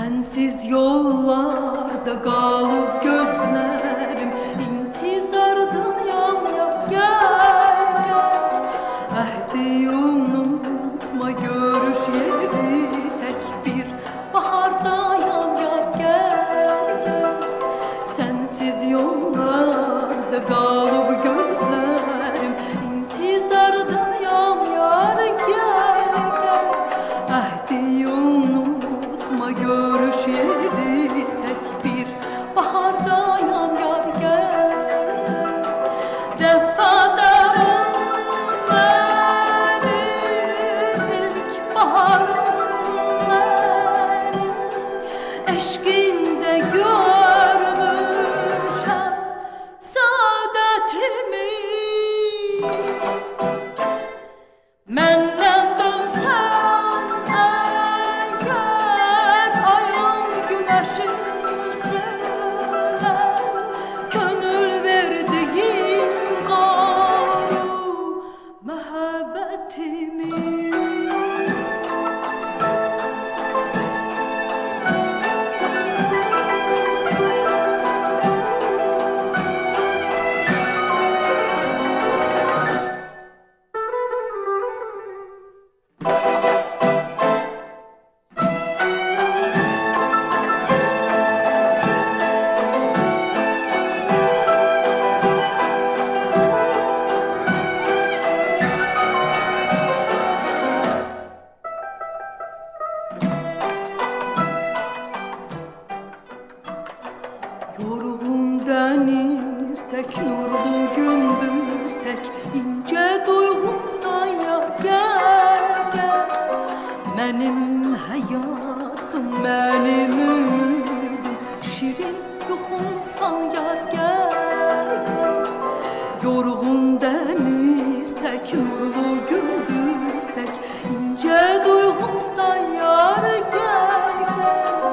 Sensiz yollarda kalıp gözlerim intizardayam ya gel gel. Ahdi unutma görüş yeri tek bir bahardayam ya gel gel. Sensiz yollarda kalıp gözlerim intizardayam yar gel gel. Ahdi unutma görüş yeri tek bir bahardayam yar gel. Vefadarım benim, ilk baharım benim, eşkinde görmüşem saadetimi. Menden dönsen eğer ayın güneşin söyler, gönül verdiğim garu mehabbetimi. Yorgun deniz tek nurlu gündüz tek ince duygumsan ya gel gel. Benim hayatım benim ümidim şirin yuhumsan ya gel gel. Yorgun deniz tek nurlu gündüz tek ince duygumsan yar gel gel.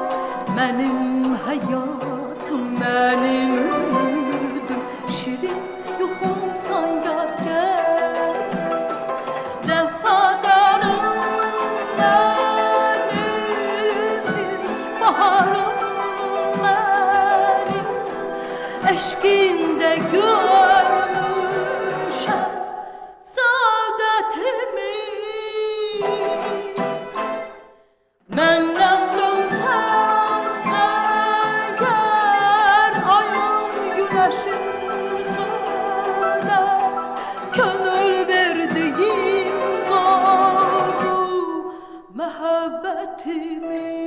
Benim hayatım benim ümidim şirin yuhumsan yar gel. Vefadarım benim, ilk baharım benim, eşkinde görmüşem saadetimi. Menden dönsen eğer ayın güneşin söyler, gönül verdiğim garu mehabbetimi.